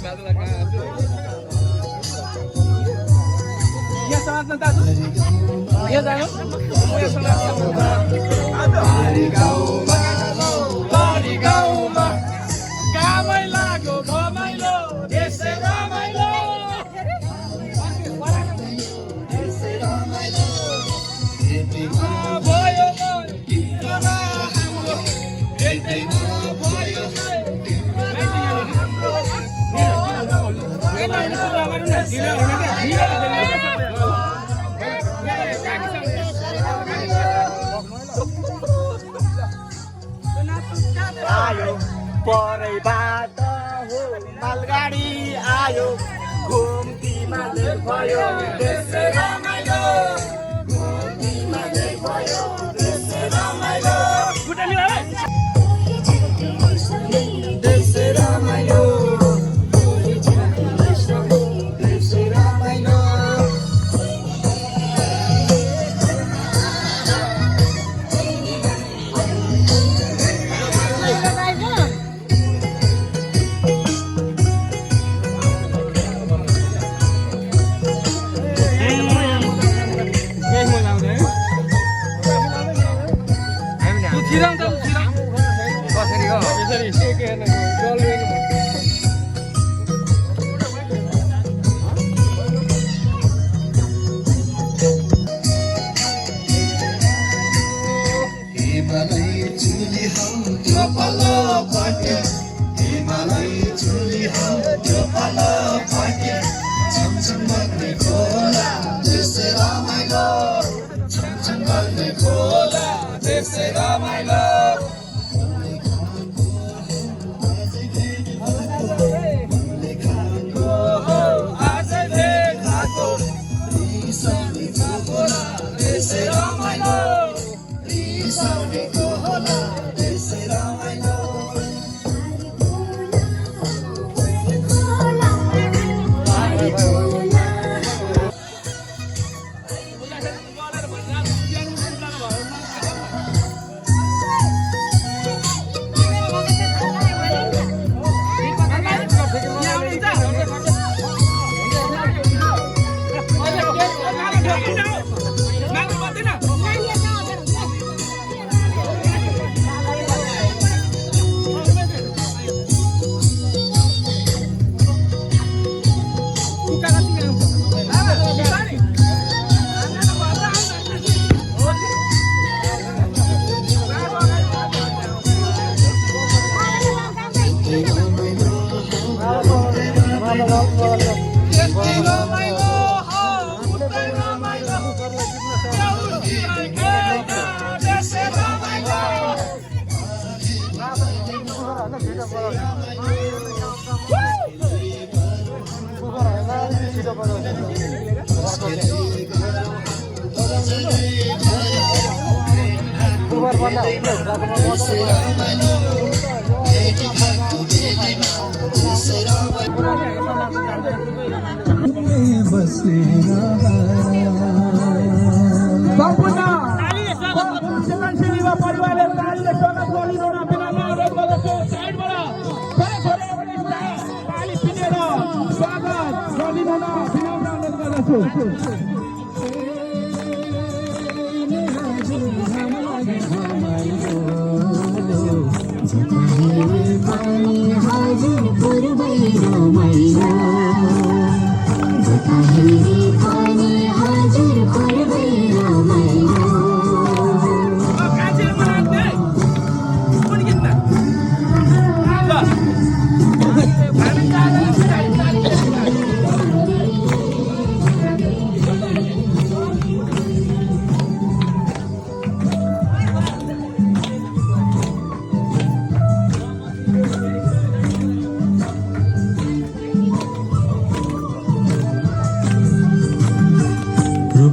यहाँ समात्न दाजु यहाँ जानु गाउँमा कामै लाग्यो घमाइलो यसै रमाइलो भयो आयो परैबाट हो मालगाडी आयो घुम्तीमा भयो त्यसै रमाइलो घुम्तीमा भयो त्यसै रमाइलो त्यसै रमाइलो परिवारले तालीले स्वागत गरिदिन बिना अनुरोध गर्दछु साइडबाट थोरै थोरै ताली पिनेर स्वागत गरिदिन विनम्र अनुरोध गर्दछु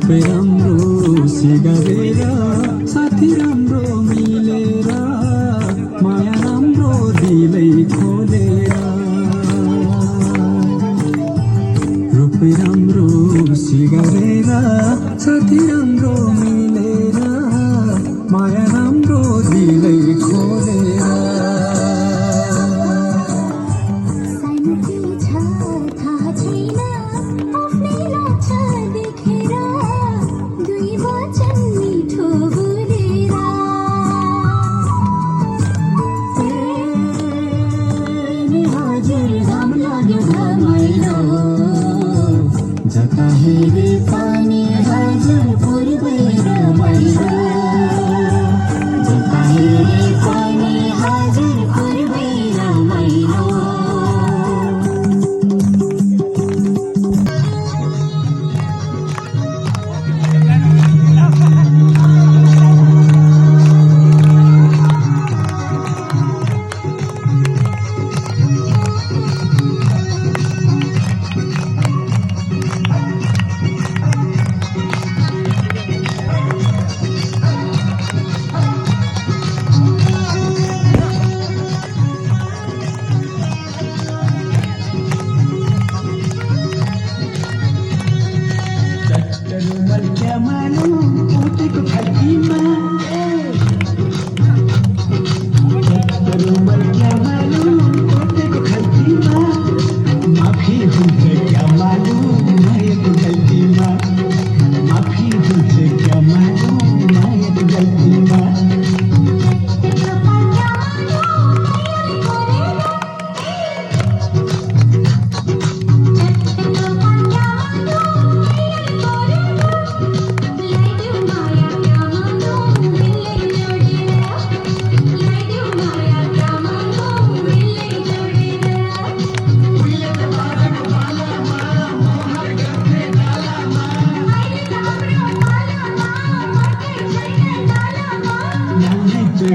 राम्रो सिगारेर साथी राम्रो मिलेर माया राम्रो दिलै खोलेर रूपै राम्रो सिगारेर साथी राम्रो मिलेर माया राम्रो दिलै खोलेर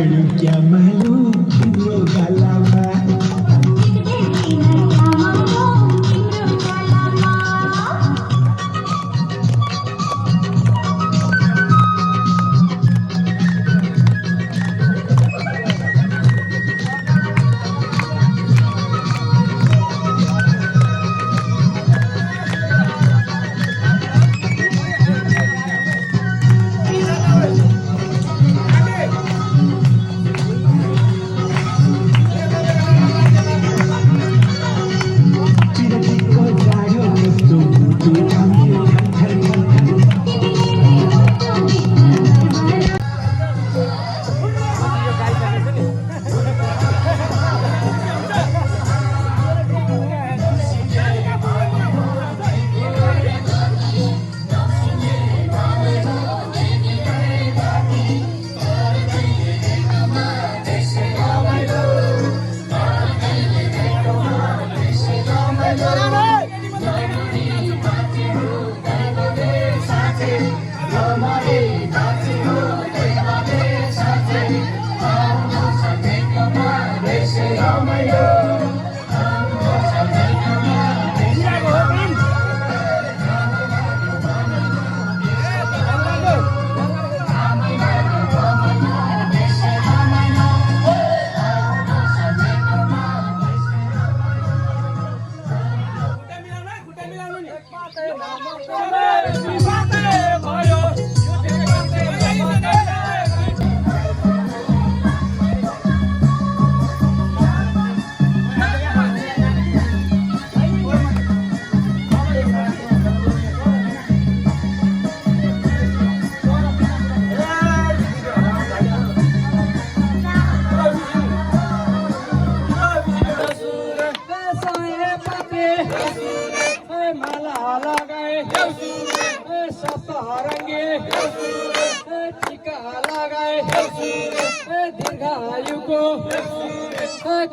बढ्यो क्या मालु तिम्रो गालामा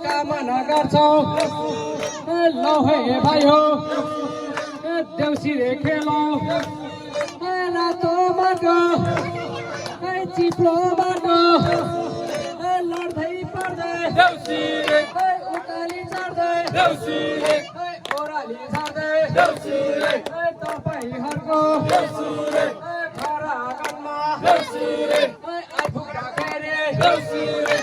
कामना गर्छौं लौ है भाइ हो देउसिरे खेलौं रातो बाटो चिप्लो बाटो लड्दै पर्दै देउसिरे उकाली चढ्दै देउसिरे ओराली झर्दै देउसिरे तपाईँहरूको देउसिरे घर आँगनमा देउसिरे आइपुग्दा फेरि देउसिरे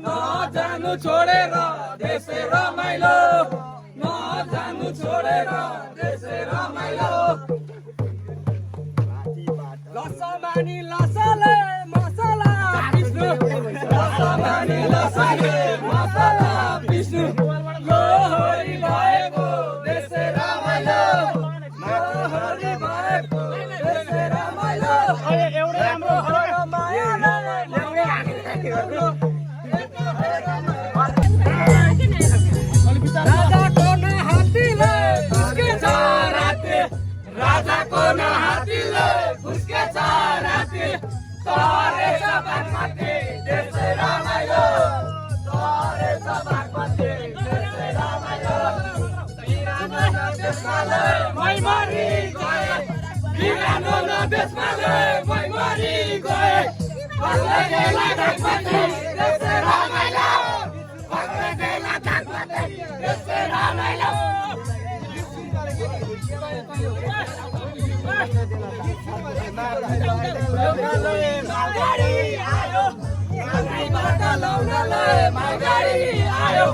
नजानु छोडेर देशे रमाइलो नजानु छोडेर देशे रमाइलो लसमानी लसले मसला पिस्नु लसमानी लसले मसला पिस्नु लोहरी भएको देशे रमाइलो लोहरी भएको देशे रमाइलो एउटा हाम्रो मायाले राजाको न हात्तीले फुस्केछ राते राजाको न हात्तीले फुस्केछ राते तरेछ बागमती देशै रमाइलो तरेछ बागमती देशै रमाइलो बिरानो न देशमाले मै मरि गए बिरानो न देशमाले मै मरि गए बस्दै गेला बागमती देशै रमाइलो बस्दै गेला बागमती देशै रमाइलो मालगाडी आयो चलाउनलाई मालगाडी आयो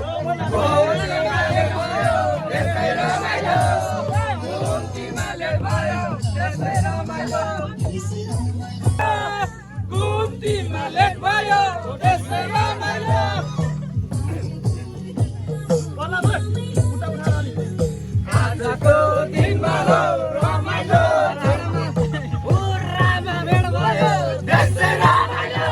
घुम्ती मालेर भयो त्यसै रमाइलो घुम्ती मालेर भयो त्यसै रमाइलो घुम्ती मालेर भयो त्यसै रमाइलो आजको दिनमा रमाइलो पुरामा भेट भयो त्यसै रमाइलो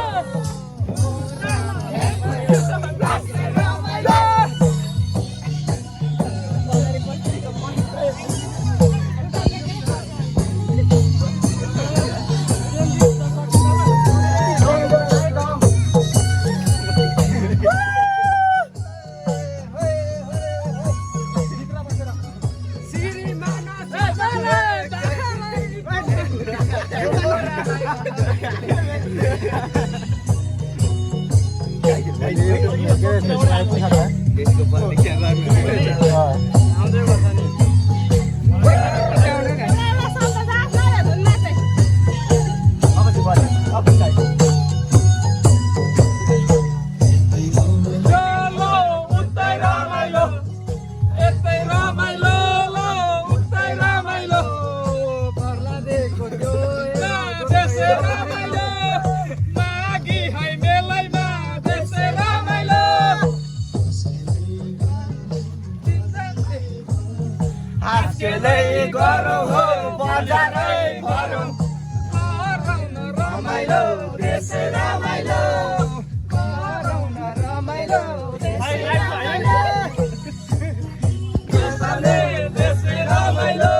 गरौँ हो बजारै भरौँ रमाइलो त्यसै रमाइलो गरौँ न रमाइलो त्यसै रमाइलो त्यसै रमाइलो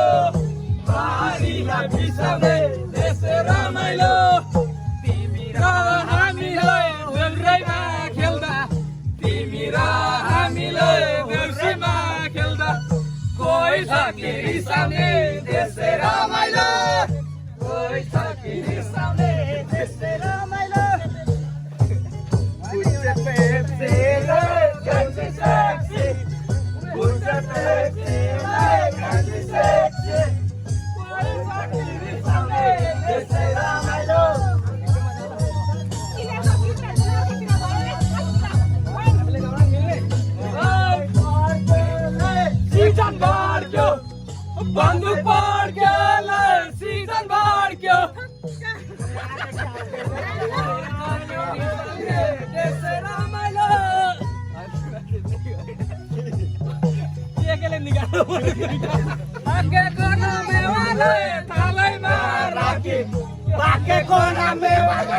पारीलाई बिसाउने त्यसै रमाइलो तिमी र हामीलाई देउराइमा खेल्दा तिमी र हामीलाई देउराइमा खेल्दा कोही छ कि रिसाउने त्यसै रमाइलो कोही छ कि रिसाउने त्यसै रमाइलो पुच्चे पेप्सीलाई कान्छी सेक्सी पुच्चे पेप्सीलाई कान्छी सेक्सी कोही छ कि रिसाउने त्यसै रमाइलो सीजन बढ्यो बन्दुक पड्क्यो सीजन बढ्यो त्यसै रमाइलो केले निकाल्नु पाकेको नमेवाले थालैमा राखी पाकेको नमेवाले